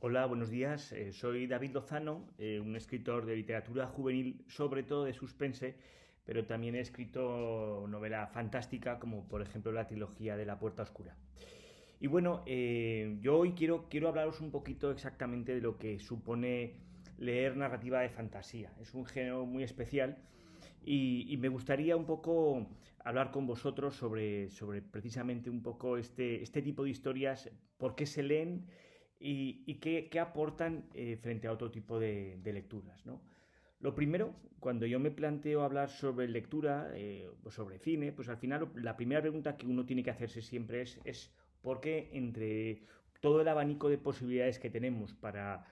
Hola, buenos días. Soy David Lozano, un escritor de literatura juvenil, sobre todo de suspense, pero también he escrito novela fantástica, como por ejemplo la trilogía de La Puerta Oscura. Y bueno, yo hoy quiero hablaros un poquito exactamente de lo que supone leer narrativa de fantasía. Es un género muy especial y me gustaría un poco hablar con vosotros sobre precisamente un poco este tipo de historias, por qué se leen y qué aportan frente a otro tipo de lecturas, ¿no? Lo primero, cuando yo me planteo hablar sobre lectura, o sobre cine, pues al final la primera pregunta que uno tiene que hacerse siempre es por qué entre todo el abanico de posibilidades que tenemos para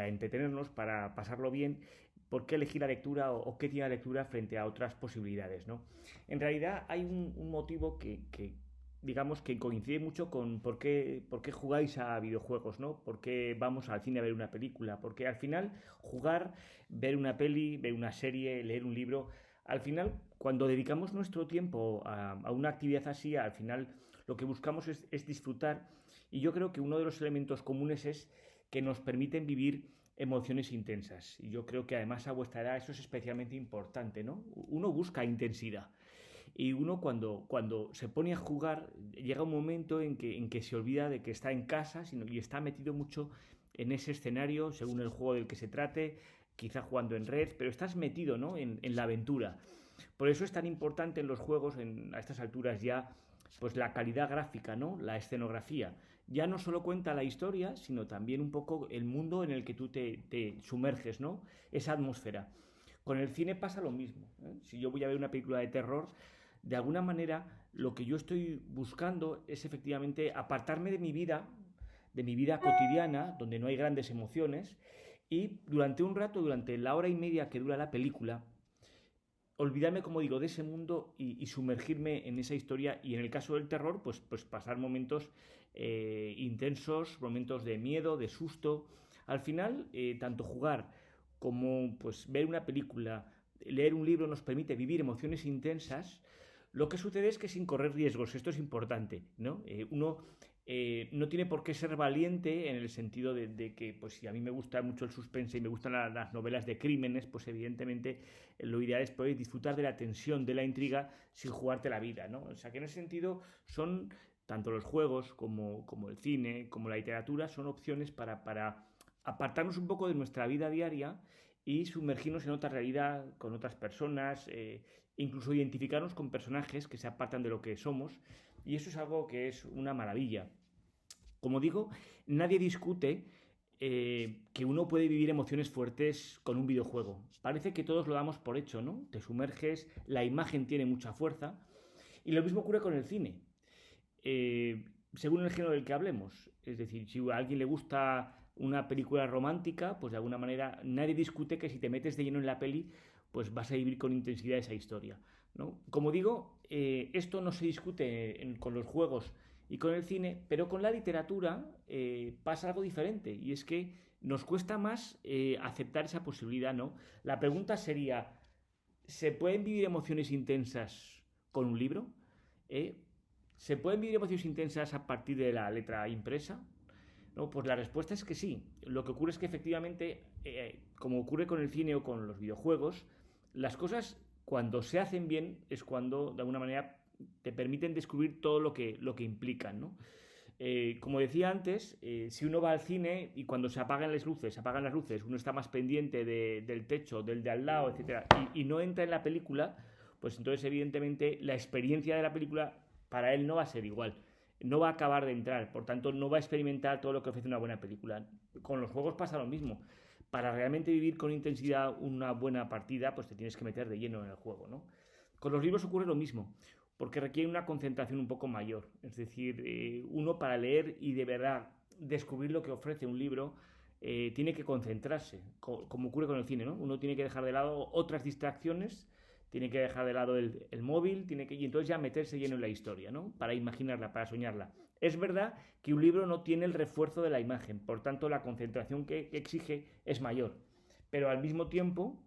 entretenernos, para pasarlo bien, por qué elegir la lectura o qué tiene la lectura frente a otras posibilidades, ¿no? En realidad hay un motivo que digamos que coincide mucho con por qué jugáis a videojuegos, ¿no? Por qué vamos al cine a ver una película. Porque al final jugar, ver una peli, ver una serie, leer un libro, al final cuando dedicamos nuestro tiempo a una actividad así, al final lo que buscamos es disfrutar. Y yo creo que uno de los elementos comunes es que nos permiten vivir emociones intensas. Y yo creo que además a vuestra edad eso es especialmente importante, ¿no? Uno busca intensidad. Y uno cuando se pone a jugar, llega un momento en que se olvida de que está en casa y está metido mucho en ese escenario, según el juego del que se trate, quizá jugando en red, pero estás metido, ¿no? en la aventura. Por eso es tan importante en los juegos, a estas alturas ya, pues la calidad gráfica, ¿no? La escenografía. Ya no solo cuenta la historia, sino también un poco el mundo en el que tú te sumerges, ¿no? Esa atmósfera. Con el cine pasa lo mismo, ¿eh? Si yo voy a ver una película de terror, de alguna manera lo que yo estoy buscando es efectivamente apartarme de mi vida cotidiana, donde no hay grandes emociones, y durante un rato, durante la hora y media que dura la película, olvidarme, como digo, de ese mundo y sumergirme en esa historia y en el caso del terror, pues pasar momentos intensos, momentos de miedo, de susto. Al final, tanto jugar como pues, ver una película, leer un libro nos permite vivir emociones intensas. Lo que sucede es que sin correr riesgos, esto es importante, ¿no? Uno no tiene por qué ser valiente en el sentido de que, pues si a mí me gusta mucho el suspense y me gustan las novelas de crímenes, pues evidentemente lo ideal es poder disfrutar de la tensión, de la intriga, sin jugarte la vida, ¿no? O sea que en ese sentido son tanto los juegos como el cine, como la literatura, son opciones para apartarnos un poco de nuestra vida diaria y sumergirnos en otra realidad, con otras personas, incluso identificarnos con personajes que se apartan de lo que somos, y eso es algo que es una maravilla. Como digo, nadie discute que uno puede vivir emociones fuertes con un videojuego. Parece que todos lo damos por hecho, ¿no? Te sumerges, la imagen tiene mucha fuerza, y lo mismo ocurre con el cine. Según el género del que hablemos. Es decir, si a alguien le gusta una película romántica, pues de alguna manera nadie discute que si te metes de lleno en la peli, pues vas a vivir con intensidad esa historia, ¿no? Como digo, esto no se discute con los juegos y con el cine, pero con la literatura pasa algo diferente, y es que nos cuesta más aceptar esa posibilidad, ¿no? La pregunta sería, ¿se pueden vivir emociones intensas con un libro? ¿Eh? ¿Se pueden vivir emociones intensas a partir de la letra impresa? No, pues la respuesta es que sí. Lo que ocurre es que efectivamente, como ocurre con el cine o con los videojuegos, las cosas cuando se hacen bien es cuando de alguna manera te permiten descubrir todo lo que implican, ¿no? Como decía antes, si uno va al cine y cuando se apagan las luces, uno está más pendiente del techo, del de al lado, etcétera, y no entra en la película, pues entonces evidentemente la experiencia de la película para él no va a ser igual, no va a acabar de entrar, por tanto no va a experimentar todo lo que ofrece una buena película. Con los juegos pasa lo mismo. Para realmente vivir con intensidad una buena partida, pues te tienes que meter de lleno en el juego, ¿no? Con los libros ocurre lo mismo, porque requiere una concentración un poco mayor. Es decir, uno para leer y de verdad descubrir lo que ofrece un libro, tiene que concentrarse, como ocurre con el cine, ¿no? Uno tiene que dejar de lado otras distracciones, tiene que dejar de lado el móvil, y entonces ya meterse lleno en la historia, ¿no? Para imaginarla, para soñarla. Es verdad que un libro no tiene el refuerzo de la imagen, por tanto la concentración que exige es mayor, pero al mismo tiempo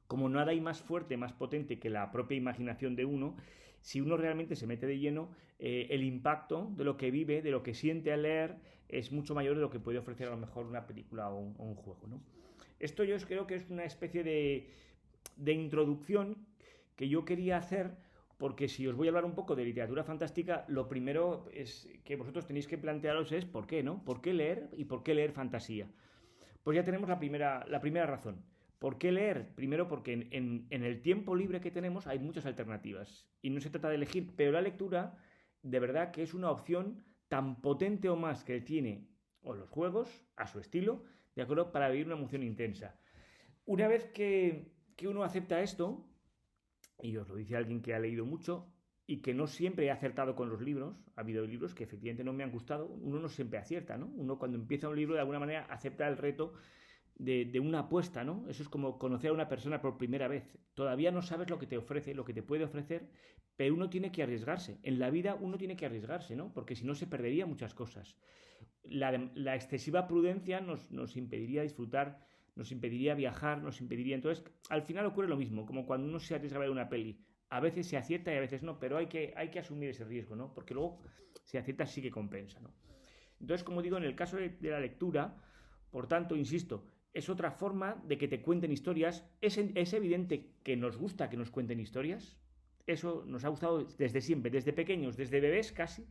como nada hay más fuerte, más potente que la propia imaginación de uno, si uno realmente se mete de lleno, el impacto de lo que vive, de lo que siente al leer, es mucho mayor de lo que puede ofrecer a lo mejor una película o un juego, ¿no? Esto yo creo que es una especie de introducción que yo quería hacer, porque si os voy a hablar un poco de literatura fantástica, lo primero es que vosotros tenéis que plantearos es por qué, ¿no? ¿Por qué leer y por qué leer fantasía? Pues ya tenemos la primera razón. ¿Por qué leer? Primero porque en el tiempo libre que tenemos hay muchas alternativas y no se trata de elegir, pero la lectura de verdad que es una opción tan potente o más que tiene o los juegos a su estilo, de acuerdo, para vivir una emoción intensa. Una vez que uno acepta esto, y os lo dice alguien que ha leído mucho y que no siempre ha acertado con los libros, ha habido libros que efectivamente no me han gustado, uno no siempre acierta, ¿no? Uno cuando empieza un libro de alguna manera acepta el reto de una apuesta, ¿no? Eso es como conocer a una persona por primera vez. Todavía no sabes lo que te ofrece, lo que te puede ofrecer, pero uno tiene que arriesgarse. En la vida uno tiene que arriesgarse, ¿no? Porque si no se perdería muchas cosas. La excesiva prudencia nos impediría disfrutar, nos impediría viajar, nos impediría... Entonces, al final ocurre lo mismo, como cuando uno se arriesga a ver una peli. A veces se acierta y a veces no, pero hay que asumir ese riesgo, ¿no? Porque luego, si acierta, sí que compensa, ¿no? Entonces, como digo, en el caso de la lectura, por tanto, insisto, es otra forma de que te cuenten historias. Es evidente que nos gusta que nos cuenten historias. Eso nos ha gustado desde siempre, desde pequeños, desde bebés casi,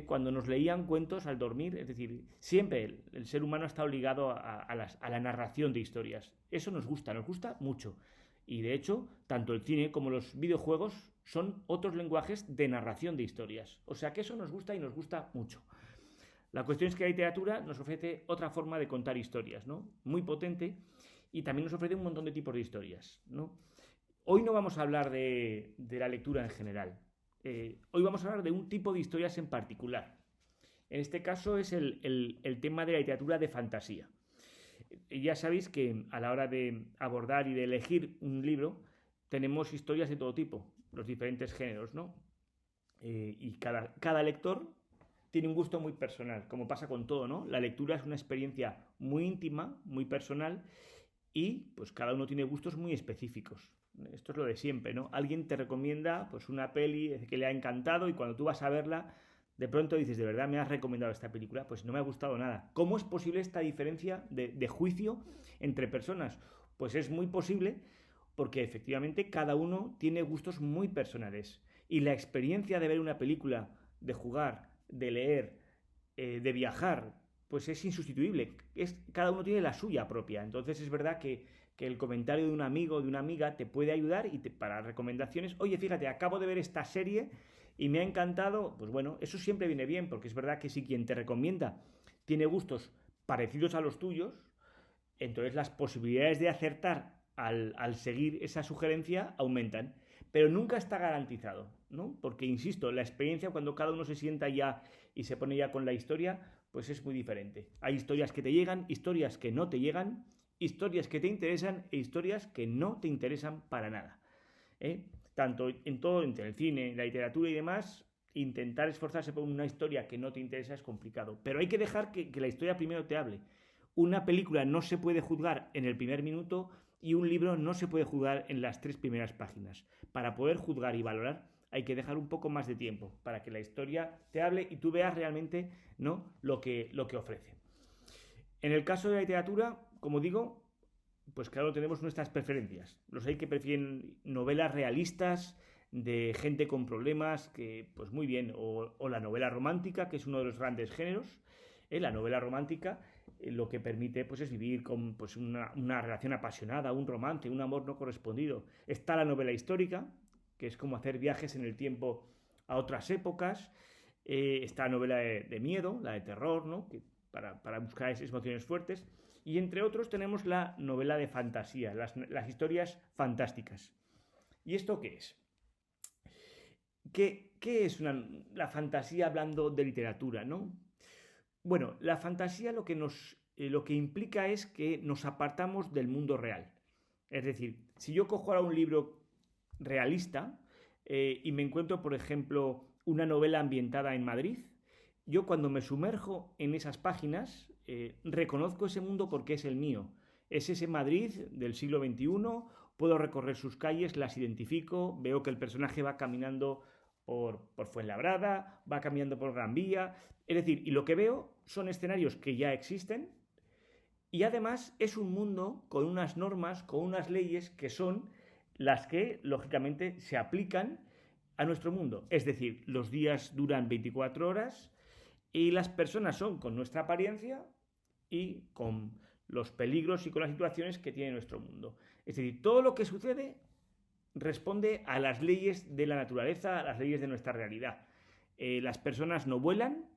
cuando nos leían cuentos al dormir. Es decir, siempre el ser humano ha estado ligado a la narración de historias. Eso nos gusta mucho. Y de hecho, tanto el cine como los videojuegos son otros lenguajes de narración de historias. O sea que eso nos gusta y nos gusta mucho. La cuestión es que la literatura nos ofrece otra forma de contar historias, ¿no? Muy potente, y también nos ofrece un montón de tipos de historias, ¿no? Hoy no vamos a hablar de la lectura en general. Hoy vamos a hablar de un tipo de historias en particular. En este caso es el tema de la literatura de fantasía. Ya sabéis que a la hora de abordar y de elegir un libro tenemos historias de todo tipo, los diferentes géneros, ¿no? Y cada lector tiene un gusto muy personal, como pasa con todo, ¿no? La lectura es una experiencia muy íntima, muy personal, y pues cada uno tiene gustos muy específicos. Esto es lo de siempre, ¿no? Alguien te recomienda pues una peli que le ha encantado y cuando tú vas a verla, de pronto dices, ¿de verdad me has recomendado esta película? Pues no me ha gustado nada. ¿Cómo es posible esta diferencia de juicio entre personas? Pues es muy posible porque efectivamente cada uno tiene gustos muy personales. Y la experiencia de ver una película, de jugar, de leer, de viajar, pues es insustituible. Cada uno tiene la suya propia. Entonces es verdad que el comentario de un amigo o de una amiga te puede ayudar y para recomendaciones, oye, fíjate, acabo de ver esta serie y me ha encantado. Pues bueno, eso siempre viene bien, porque es verdad que si quien te recomienda tiene gustos parecidos a los tuyos, entonces las posibilidades de acertar al seguir esa sugerencia aumentan. Pero nunca está garantizado, ¿no? Porque, insisto, la experiencia cuando cada uno se sienta ya y se pone ya con la historia, pues es muy diferente. Hay historias que te llegan, historias que no te llegan, historias que te interesan e historias que no te interesan para nada. Tanto en todo, entre el cine, la literatura y demás, intentar esforzarse por una historia que no te interesa es complicado. Pero hay que dejar que la historia primero te hable. Una película no se puede juzgar en el primer minuto y un libro no se puede juzgar en las 3 primeras páginas. Para poder juzgar y valorar hay que dejar un poco más de tiempo para que la historia te hable y tú veas realmente, ¿no?, lo que ofrece. En el caso de la literatura, como digo, pues claro, tenemos nuestras preferencias. Los hay que prefieren novelas realistas de gente con problemas, que pues muy bien, o la novela romántica, que es uno de los grandes géneros. La novela romántica lo que permite pues es vivir con pues una relación apasionada, un romance, un amor no correspondido. Está la novela histórica, que es como hacer viajes en el tiempo a otras épocas. Está la novela de miedo, la de terror, ¿no?, que para buscar esas emociones fuertes. Y entre otros tenemos la novela de fantasía, las historias fantásticas. ¿Y esto qué es? ¿Qué es la fantasía hablando de literatura, ¿no? Bueno, la fantasía lo que implica es que nos apartamos del mundo real. Es decir, si yo cojo ahora un libro realista y me encuentro, por ejemplo, una novela ambientada en Madrid, yo cuando me sumerjo en esas páginas reconozco ese mundo porque es el mío. Es ese Madrid del siglo XXI, puedo recorrer sus calles, las identifico, veo que el personaje va caminando por Fuenlabrada, va caminando por Gran Vía, es decir, y lo que veo son escenarios que ya existen y además es un mundo con unas normas, con unas leyes que son las que lógicamente se aplican a nuestro mundo. Es decir, los días duran 24 horas y las personas son con nuestra apariencia y con los peligros y con las situaciones que tiene nuestro mundo. Es decir, todo lo que sucede responde a las leyes de la naturaleza, a las leyes de nuestra realidad. Las personas no vuelan,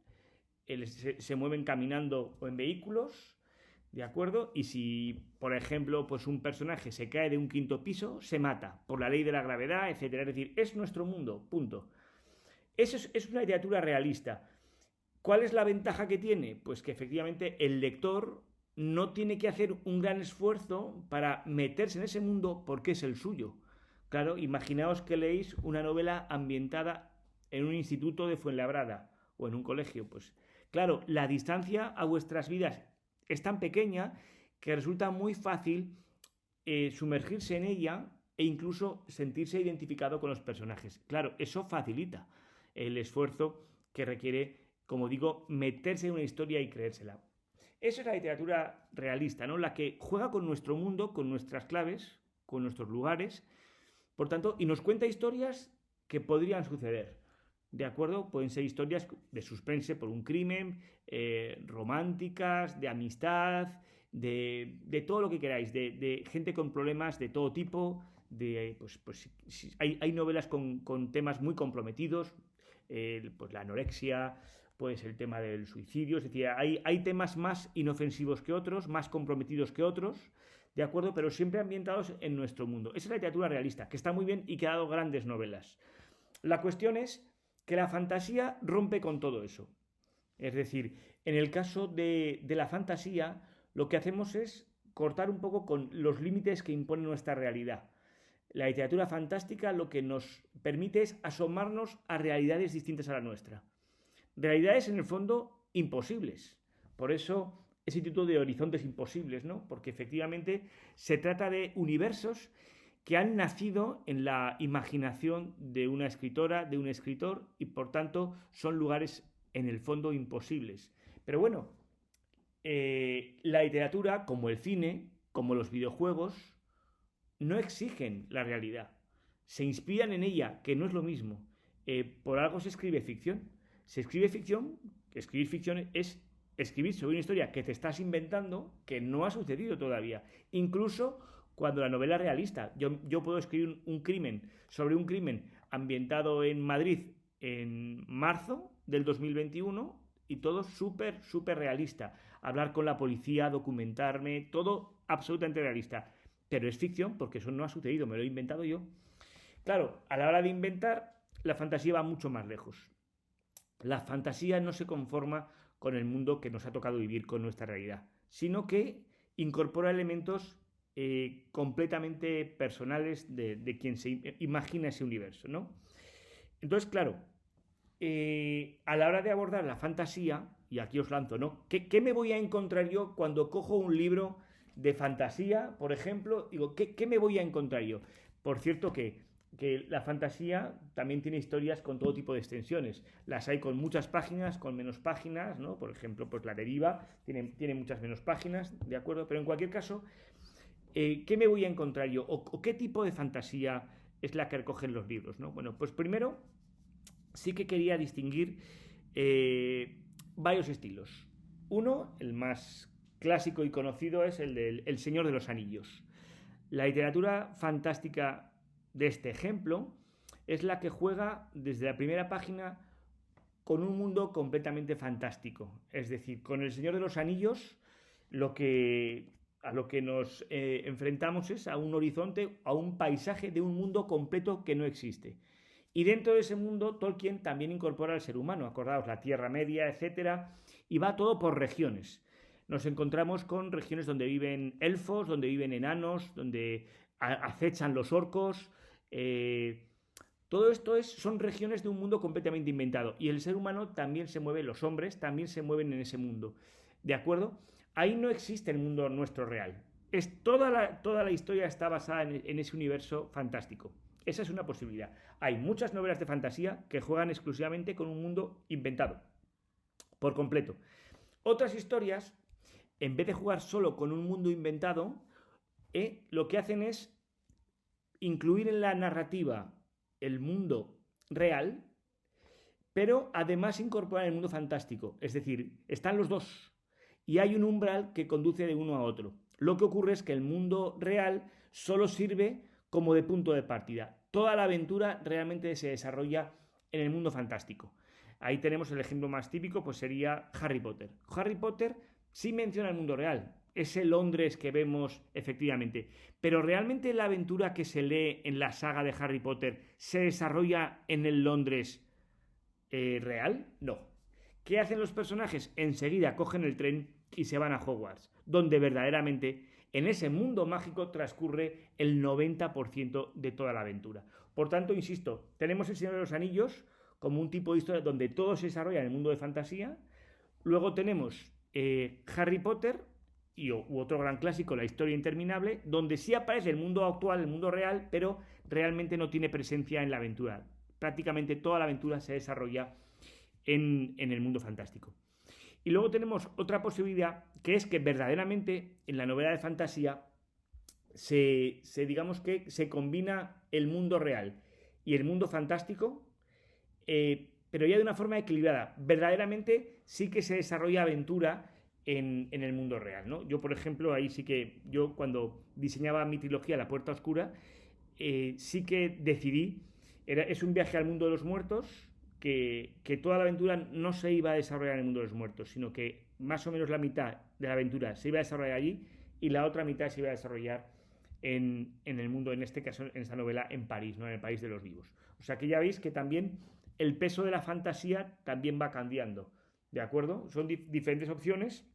se mueven caminando o en vehículos, ¿de acuerdo? Y si, por ejemplo, pues un personaje se cae de un quinto piso, se mata por la ley de la gravedad, etcétera. Es decir, es nuestro mundo, punto. Eso es una literatura realista. ¿Cuál es la ventaja que tiene? Pues que efectivamente el lector no tiene que hacer un gran esfuerzo para meterse en ese mundo porque es el suyo. Claro, imaginaos que leéis una novela ambientada en un instituto de Fuenlabrada o en un colegio. Pues claro, la distancia a vuestras vidas es tan pequeña que resulta muy fácil sumergirse en ella e incluso sentirse identificado con los personajes. Claro, eso facilita el esfuerzo que requiere, como digo, meterse en una historia y creérsela. Eso es la literatura realista, ¿no? La que juega con nuestro mundo, con nuestras claves, con nuestros lugares, por tanto, y nos cuenta historias que podrían suceder. ¿De acuerdo? Pueden ser historias de suspense por un crimen, románticas, de amistad, de todo lo que queráis, de gente con problemas de todo tipo, hay novelas con temas muy comprometidos, pues la anorexia, pues el tema del suicidio, es decir, hay temas más inofensivos que otros, más comprometidos que otros, ¿de acuerdo? Pero siempre ambientados en nuestro mundo. Esa es la literatura realista, que está muy bien y que ha dado grandes novelas. La cuestión es que la fantasía rompe con todo eso. Es decir, en el caso de la fantasía, lo que hacemos es cortar un poco con los límites que impone nuestra realidad. La literatura fantástica lo que nos permite es asomarnos a realidades distintas a la nuestra. Realidades, en el fondo, imposibles. Por eso ese título de Horizontes Imposibles, ¿no? Porque efectivamente se trata de universos que han nacido en la imaginación de una escritora, de un escritor, y por tanto son lugares en el fondo imposibles. Pero bueno, la literatura, como el cine, como los videojuegos, no exigen la realidad. Se inspiran en ella, que no es lo mismo. Por algo se escribe ficción. Se escribe ficción, escribir ficción es escribir sobre una historia que te estás inventando, que no ha sucedido todavía. Incluso cuando la novela es realista. Yo puedo escribir un crimen sobre un crimen ambientado en Madrid en marzo del 2021 y todo súper realista. Hablar con la policía, documentarme, todo absolutamente realista. Pero es ficción porque eso no ha sucedido, me lo he inventado yo. Claro, a la hora de inventar, la fantasía va mucho más lejos. La fantasía no se conforma con el mundo que nos ha tocado vivir con nuestra realidad, sino que incorpora elementos completamente personales de quien se imagina ese universo, ¿no? Entonces, claro, a la hora de abordar la fantasía, y aquí os lanzo, ¿no? ¿Qué me voy a encontrar yo cuando cojo un libro de fantasía, por ejemplo? Digo, ¿qué me voy a encontrar yo? Por cierto que la fantasía también tiene historias con todo tipo de extensiones. Las hay con muchas páginas, con menos páginas, ¿no? Por ejemplo, pues La Deriva tiene muchas menos páginas, ¿de acuerdo? Pero en cualquier caso, ¿qué me voy a encontrar yo? ¿O qué tipo de fantasía es la que recogen los libros, ¿no? Bueno, pues primero sí que quería distinguir varios estilos. Uno, el más clásico y conocido, es el del El Señor de los Anillos. La literatura fantástica de este ejemplo es la que juega desde la primera página con un mundo completamente fantástico. Es decir, con El Señor de los Anillos a lo que nos enfrentamos es a un horizonte, a un paisaje de un mundo completo que no existe. Y dentro de ese mundo Tolkien también incorpora al ser humano, acordaos, la Tierra Media, etcétera, y va todo por regiones. Nos encontramos con regiones donde viven elfos, donde viven enanos, donde acechan los orcos. Todo esto son regiones de un mundo completamente inventado. Y el ser humano también se mueve, los hombres también se mueven en ese mundo. ¿De acuerdo? Ahí no existe el mundo nuestro real. Toda la historia está basada en ese universo fantástico. Esa es una posibilidad. Hay muchas novelas de fantasía que juegan exclusivamente con un mundo inventado, por completo. Otras historias, en vez de jugar solo con un mundo inventado, lo que hacen es incluir en la narrativa el mundo real, pero además incorporar el mundo fantástico. Es decir, están los dos y hay un umbral que conduce de uno a otro. Lo que ocurre es que el mundo real solo sirve como de punto de partida. Toda la aventura realmente se desarrolla en el mundo fantástico. Ahí tenemos el ejemplo más típico, pues sería Harry Potter. Harry Potter sí menciona el mundo real, ese Londres que vemos efectivamente, pero ¿realmente la aventura que se lee en la saga de Harry Potter se desarrolla en el Londres real? No. ¿Qué hacen los personajes? Enseguida cogen el tren y se van a Hogwarts, donde verdaderamente en ese mundo mágico transcurre el 90% de toda la aventura. Por tanto, insisto, tenemos El Señor de los Anillos como un tipo de historia donde todo se desarrolla en el mundo de fantasía. Luego tenemos Harry Potter u otro gran clásico, La Historia Interminable, donde sí aparece el mundo actual, el mundo real, pero realmente no tiene presencia en la aventura. Prácticamente toda la aventura se desarrolla en el mundo fantástico. Y luego tenemos otra posibilidad, que es que verdaderamente en la novela de fantasía digamos que se combina el mundo real y el mundo fantástico, pero ya de una forma equilibrada. Verdaderamente sí que se desarrolla aventura en el mundo real, ¿no? Yo, por ejemplo, ahí sí que yo cuando diseñaba mi trilogía La Puerta Oscura, sí que decidí, es un viaje al mundo de los muertos, que toda la aventura no se iba a desarrollar en el mundo de los muertos, sino que más o menos la mitad de la aventura se iba a desarrollar allí y la otra mitad se iba a desarrollar en el mundo, en este caso, en esta novela, en París, ¿no? En el país de los vivos. O sea que ya veis que también el peso de la fantasía también va cambiando, ¿de acuerdo? Son diferentes opciones,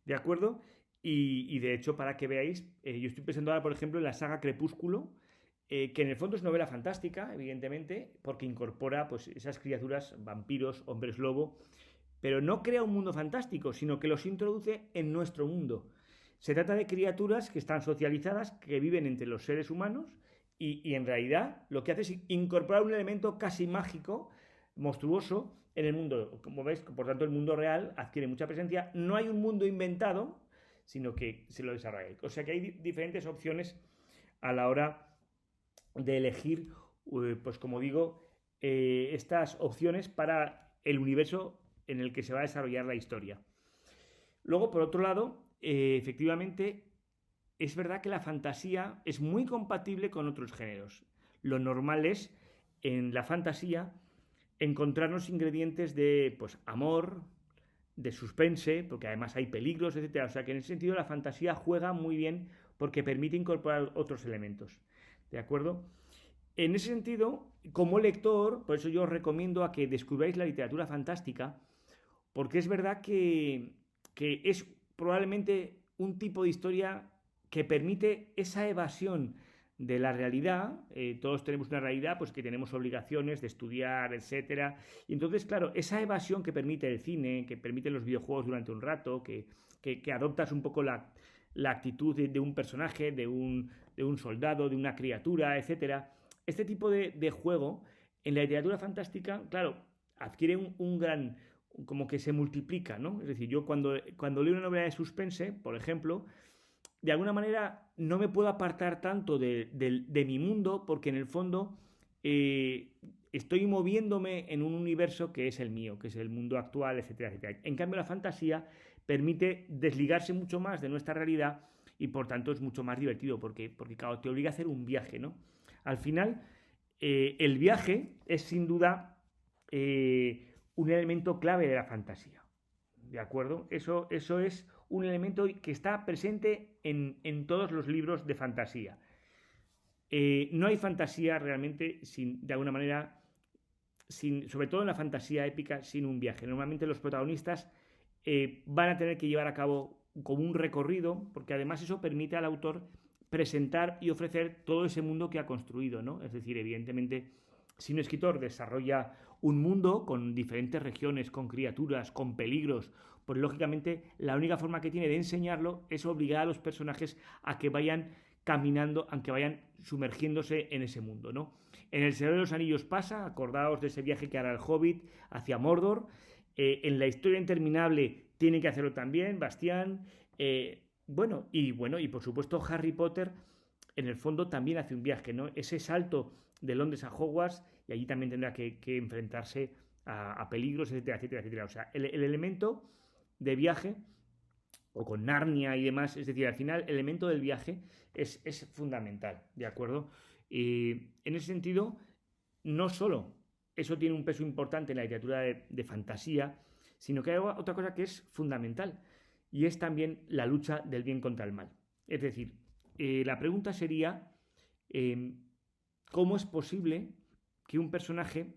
¿de acuerdo? Y de hecho, para que veáis, yo estoy pensando ahora, por ejemplo, en la saga Crepúsculo, que en el fondo es novela fantástica, evidentemente, porque incorpora pues, esas criaturas, vampiros, hombres lobo, pero no crea un mundo fantástico, sino que los introduce en nuestro mundo. Se trata de criaturas que están socializadas, que viven entre los seres humanos, y en realidad lo que hace es incorporar un elemento casi mágico, monstruoso, en el mundo. Como veis, por tanto, el mundo real adquiere mucha presencia. No hay un mundo inventado, sino que se lo desarrolla. O sea que hay diferentes opciones a la hora de elegir, pues como digo, estas opciones para el universo en el que se va a desarrollar la historia. Luego, por otro lado, efectivamente, es verdad que la fantasía es muy compatible con otros géneros. Lo normal es, en la fantasía, encontrarnos ingredientes de pues, amor, de suspense, porque además hay peligros, etc. O sea que en ese sentido la fantasía juega muy bien porque permite incorporar otros elementos. ¿De acuerdo? En ese sentido, como lector, por eso yo os recomiendo a que descubráis la literatura fantástica, porque es verdad que es probablemente un tipo de historia que permite esa evasión de la realidad. Todos tenemos una realidad, pues que tenemos obligaciones de estudiar, etcétera. Y entonces, claro, esa evasión que permite el cine, que permite los videojuegos durante un rato, que adoptas un poco la actitud de un personaje, de un soldado, de una criatura, etcétera. Este tipo de juego en la literatura fantástica, claro, adquiere un gran, como que se multiplica, ¿no? Es decir, yo cuando leo una novela de suspense, por ejemplo, de alguna manera no me puedo apartar tanto de mi mundo porque en el fondo estoy moviéndome en un universo que es el mío, que es el mundo actual, etcétera, etcétera. En cambio, la fantasía permite desligarse mucho más de nuestra realidad y por tanto es mucho más divertido porque claro, te obliga a hacer un viaje, ¿no? Al final, el viaje es sin duda un elemento clave de la fantasía, ¿de acuerdo? Eso es un elemento que está presente en todos los libros de fantasía. No hay fantasía realmente de alguna manera, sobre todo en la fantasía épica, sin un viaje. Normalmente los protagonistas van a tener que llevar a cabo como un recorrido, porque además eso permite al autor presentar y ofrecer todo ese mundo que ha construido, ¿no? Es decir, evidentemente Si un escritor desarrolla un mundo con diferentes regiones, con criaturas, con peligros, pues lógicamente la única forma que tiene de enseñarlo es obligar a los personajes a que vayan caminando, a que vayan sumergiéndose en ese mundo, ¿no? En El Señor de los Anillos pasa, acordaos de ese viaje que hará el Hobbit hacia Mordor. En la historia interminable tiene que hacerlo también, Bastián. Y por supuesto Harry Potter en el fondo también hace un viaje, ¿no? Ese salto de Londres a Hogwarts y allí también tendrá que enfrentarse a peligros, etcétera, etcétera, etcétera. O sea, el elemento de viaje, o con Narnia y demás, es decir, al final el elemento del viaje es fundamental, ¿de acuerdo? Y en ese sentido, no solo eso tiene un peso importante en la literatura de fantasía, sino que hay otra cosa que es fundamental, y es también la lucha del bien contra el mal. Es decir, la pregunta sería, eh, ¿cómo es posible que un personaje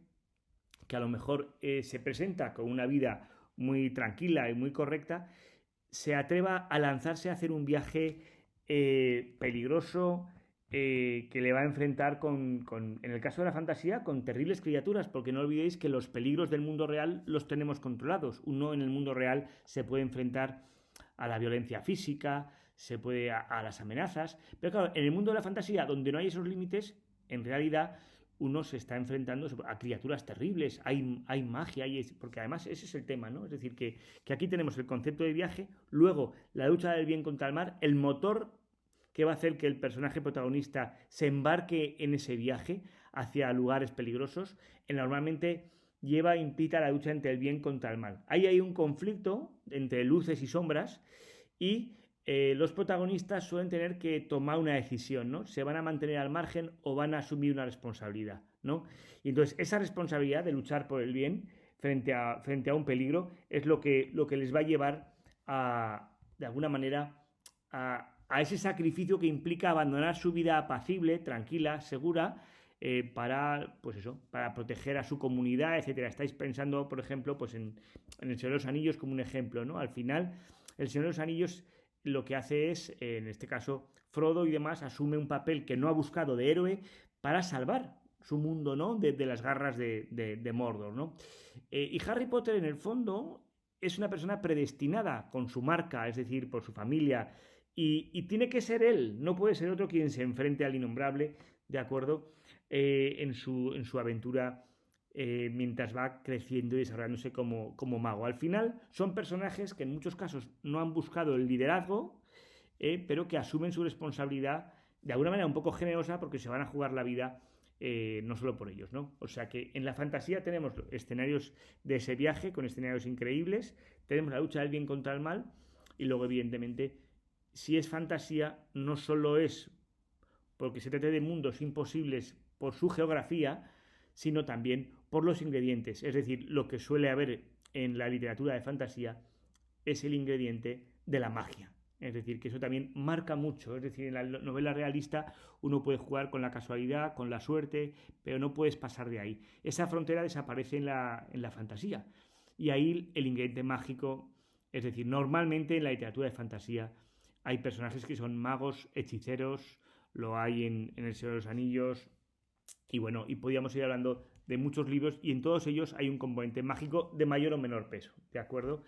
que a lo mejor se presenta con una vida muy tranquila y muy correcta, se atreva a lanzarse a hacer un viaje peligroso que le va a enfrentar en el caso de la fantasía, con terribles criaturas, porque no olvidéis que los peligros del mundo real los tenemos controlados. Uno en el mundo real se puede enfrentar a la violencia física, se puede a las amenazas, pero claro, en el mundo de la fantasía, donde no hay esos límites, en realidad uno se está enfrentando a criaturas terribles, hay magia, porque además ese es el tema, ¿no? Es decir, que aquí tenemos el concepto de viaje, luego la lucha del bien contra el mal, el motor que va a hacer que el personaje protagonista se embarque en ese viaje hacia lugares peligrosos, normalmente implica la lucha entre el bien contra el mal. Ahí hay un conflicto entre luces y sombras y los protagonistas suelen tener que tomar una decisión, ¿no? Se van a mantener al margen o van a asumir una responsabilidad, ¿no? Y entonces esa responsabilidad de luchar por el bien frente a un peligro es lo que les va a llevar de alguna manera, a ese sacrificio que implica abandonar su vida apacible, tranquila, segura, para proteger a su comunidad, etcétera. Estáis pensando, por ejemplo, pues en El Señor de los Anillos como un ejemplo, ¿no? Al final, El Señor de los Anillos lo que hace es, en este caso, Frodo y demás, asume un papel que no ha buscado de héroe para salvar su mundo, ¿no? De las garras de Mordor, ¿no? Y Harry Potter, en el fondo, es una persona predestinada con su marca, es decir, por su familia, y tiene que ser él, no puede ser otro quien se enfrente al innombrable, ¿de acuerdo? En su aventura mientras va creciendo y desarrollándose como mago. Al final son personajes que en muchos casos no han buscado el liderazgo, pero que asumen su responsabilidad de alguna manera un poco generosa porque se van a jugar la vida no solo por ellos, ¿no? O sea que en la fantasía tenemos escenarios de ese viaje con escenarios increíbles, tenemos la lucha del bien contra el mal y luego evidentemente si es fantasía no solo es porque se trate de mundos imposibles por su geografía, sino también por los ingredientes. Es decir, lo que suele haber en la literatura de fantasía es el ingrediente de la magia. Es decir, que eso también marca mucho. Es decir, en la novela realista uno puede jugar con la casualidad, con la suerte, pero no puedes pasar de ahí. Esa frontera desaparece en la fantasía. Y ahí el ingrediente mágico, es decir, normalmente en la literatura de fantasía hay personajes que son magos, hechiceros, lo hay en El Señor de los Anillos, y bueno, y podríamos ir hablando de muchos libros y en todos ellos hay un componente mágico de mayor o menor peso, ¿de acuerdo?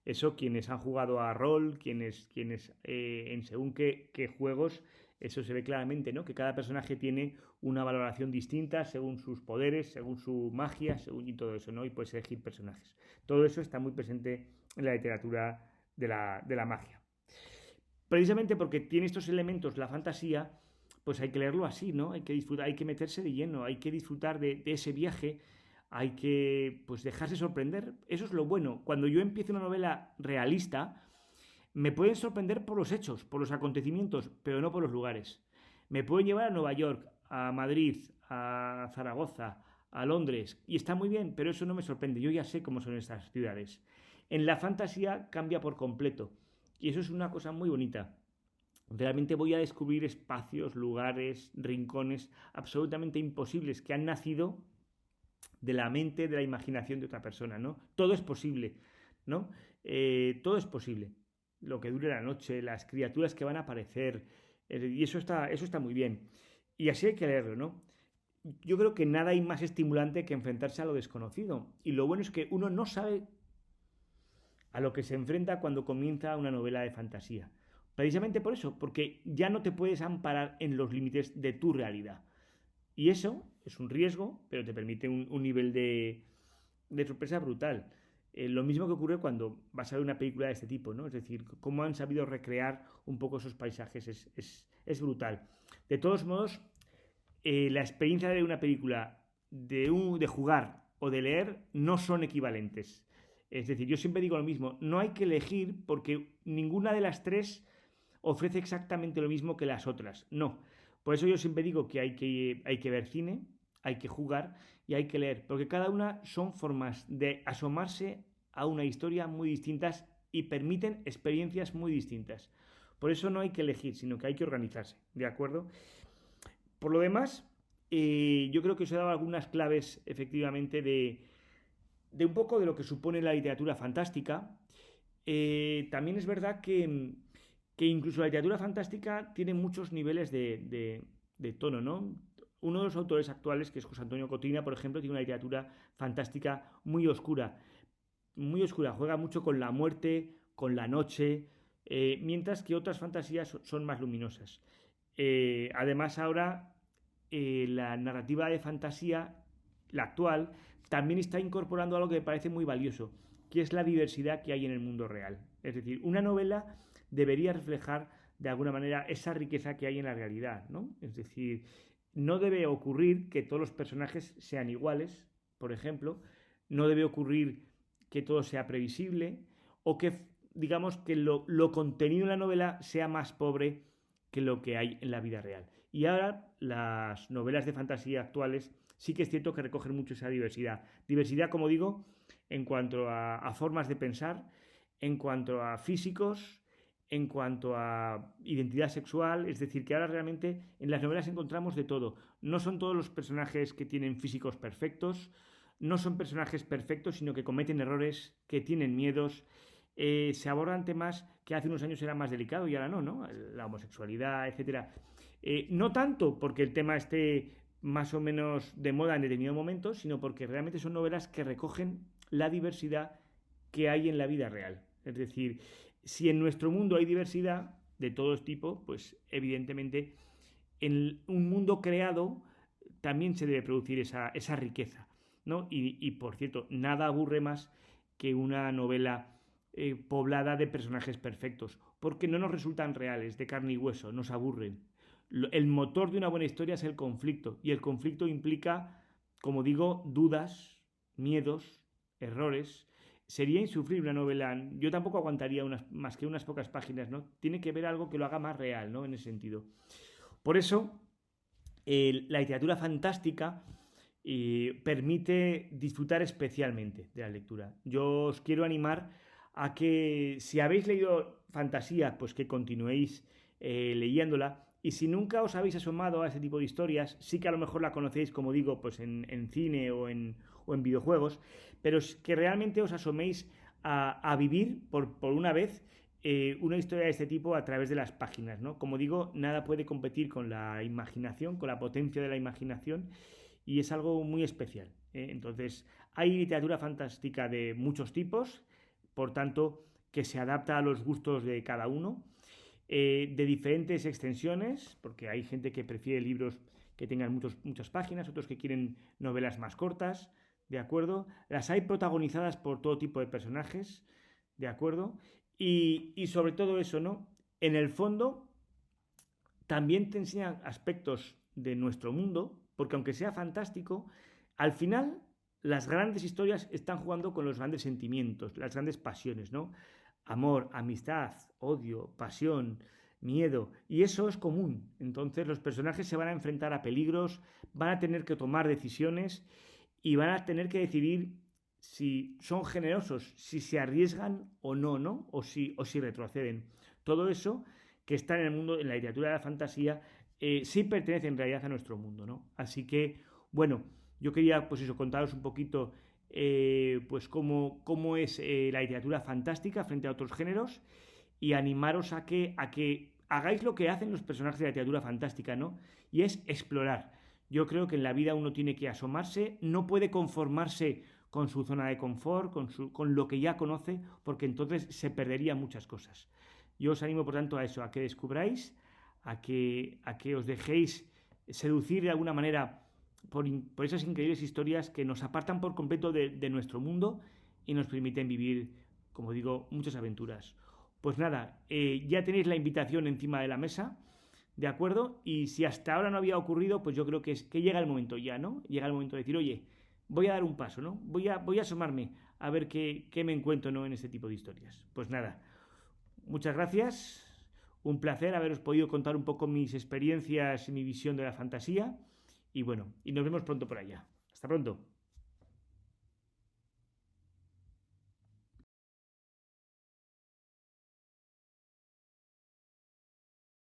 Eso quienes han jugado a rol, quienes en según qué juegos, eso se ve claramente, ¿no? Que cada personaje tiene una valoración distinta según sus poderes, según su magia, y todo eso, ¿no? Y puedes elegir personajes. Todo eso está muy presente en la literatura de la magia. Precisamente porque tiene estos elementos la fantasía, pues hay que leerlo así, ¿no? Hay que disfrutar, hay que meterse de lleno, hay que disfrutar de ese viaje, hay que pues dejarse sorprender. Eso es lo bueno. Cuando yo empiezo una novela realista, me pueden sorprender por los hechos, por los acontecimientos, pero no por los lugares. Me pueden llevar a Nueva York, a Madrid, a Zaragoza, a Londres, y está muy bien, pero eso no me sorprende. Yo ya sé cómo son estas ciudades. En la fantasía cambia por completo, y eso es una cosa muy bonita. Realmente voy a descubrir espacios, lugares, rincones absolutamente imposibles que han nacido de la mente, de la imaginación de otra persona, ¿no? Todo es posible, ¿no? Todo es posible. Lo que dure la noche, las criaturas que van a aparecer, y eso está muy bien. Y así hay que leerlo, ¿no? yo creo que nada hay más estimulante que enfrentarse a lo desconocido. Y lo bueno es que uno no sabe a lo que se enfrenta cuando comienza una novela de fantasía. Precisamente por eso, porque ya no te puedes amparar en los límites de tu realidad. Y eso es un riesgo, pero te permite un nivel de sorpresa brutal. Lo mismo que ocurre cuando vas a ver una película de este tipo, ¿no? Es decir, cómo han sabido recrear un poco esos paisajes es brutal. De todos modos, la experiencia de una película, de jugar o de leer, no son equivalentes. Es decir, yo siempre digo lo mismo, no hay que elegir porque ninguna de las tres ofrece exactamente lo mismo que las otras. No. Por eso yo siempre digo que hay que ver cine, hay que jugar y hay que leer, porque cada una son formas de asomarse a una historia muy distintas y permiten experiencias muy distintas. Por eso no hay que elegir, sino que hay que organizarse, ¿de acuerdo? Por lo demás, yo creo que os he dado algunas claves, efectivamente, de un poco de lo que supone la literatura fantástica. También es verdad que incluso la literatura fantástica tiene muchos niveles de tono, ¿no? Uno de los autores actuales, que es José Antonio Cotina, por ejemplo, tiene una literatura fantástica muy oscura, juega mucho con la muerte, con la noche, mientras que otras fantasías son más luminosas. Además, ahora la narrativa de fantasía, la actual, también está incorporando algo que me parece muy valioso, que es la diversidad que hay en el mundo real. Es decir, una novela debería reflejar de alguna manera esa riqueza que hay en la realidad, ¿no? Es decir, no debe ocurrir que todos los personajes sean iguales, por ejemplo, no debe ocurrir que todo sea previsible o que, digamos, que lo contenido en la novela sea más pobre que lo que hay en la vida real. Y ahora las novelas de fantasía actuales sí que es cierto que recogen mucho esa diversidad. Diversidad, como digo, en cuanto a formas de pensar, en cuanto a físicos, en cuanto a identidad sexual, es decir, que ahora realmente en las novelas encontramos de todo. No son todos los personajes que tienen físicos perfectos, no son personajes perfectos, sino que cometen errores, que tienen miedos. Se abordan temas que hace unos años eran más delicados y ahora no, ¿no? La homosexualidad, etcétera. No tanto porque el tema esté más o menos de moda en determinado momento, sino porque realmente son novelas que recogen la diversidad que hay en la vida real. Es decir, si en nuestro mundo hay diversidad de todo tipo, pues evidentemente en un mundo creado también se debe producir esa riqueza, ¿no? Por cierto, nada aburre más que una novela poblada de personajes perfectos, porque no nos resultan reales, de carne y hueso, nos aburren. El motor de una buena historia es el conflicto, y el conflicto implica, como digo, dudas, miedos, errores. Sería insufrible una novela. Yo tampoco aguantaría más que unas pocas páginas, ¿no? Tiene que ver algo que lo haga más real, ¿no? En ese sentido. Por eso, la literatura fantástica permite disfrutar especialmente de la lectura. Yo os quiero animar a que, si habéis leído fantasía, pues que continuéis leyéndola. Y si nunca os habéis asomado a ese tipo de historias, sí que a lo mejor la conocéis, como digo, pues en cine o en videojuegos, pero que realmente os asoméis a vivir por una vez una historia de este tipo a través de las páginas, ¿no? Como digo, nada puede competir con la imaginación, con la potencia de la imaginación, y es algo muy especial, ¿eh? Entonces, hay literatura fantástica de muchos tipos, por tanto, que se adapta a los gustos de cada uno, de diferentes extensiones, porque hay gente que prefiere libros que tengan muchas páginas, otros que quieren novelas más cortas, ¿de acuerdo? Las hay protagonizadas por todo tipo de personajes, ¿de acuerdo? Y sobre todo eso, ¿no? En el fondo, también te enseñan aspectos de nuestro mundo, porque aunque sea fantástico, al final las grandes historias están jugando con los grandes sentimientos, las grandes pasiones, ¿no? Amor, amistad, odio, pasión, miedo, y eso es común. Entonces los personajes se van a enfrentar a peligros, van a tener que tomar decisiones y van a tener que decidir si son generosos, si se arriesgan o no, ¿no? O si retroceden. Todo eso que está en el mundo, en la literatura de la fantasía, sí pertenece en realidad a nuestro mundo, ¿no? Así que, bueno, yo quería, pues eso, contaros un poquito pues cómo es la literatura fantástica frente a otros géneros, y animaros a que hagáis lo que hacen los personajes de la literatura fantástica, ¿no? Y es explorar. Yo creo que en la vida uno tiene que asomarse, no puede conformarse con su zona de confort, con lo que ya conoce, porque entonces se perderían muchas cosas. Yo os animo, por tanto, a eso, a que descubráis, a que os dejéis seducir de alguna manera por esas increíbles historias que nos apartan por completo de nuestro mundo y nos permiten vivir, como digo, muchas aventuras. Pues nada, ya tenéis la invitación encima de la mesa, ¿de acuerdo? Y si hasta ahora no había ocurrido, pues yo creo que llega el momento ya, ¿no? Llega el momento de decir, oye, voy a dar un paso, ¿no? Voy a asomarme a ver qué me encuentro, ¿no? En este tipo de historias. Pues nada, muchas gracias. Un placer haberos podido contar un poco mis experiencias y mi visión de la fantasía. Y bueno, y nos vemos pronto por allá. Hasta pronto.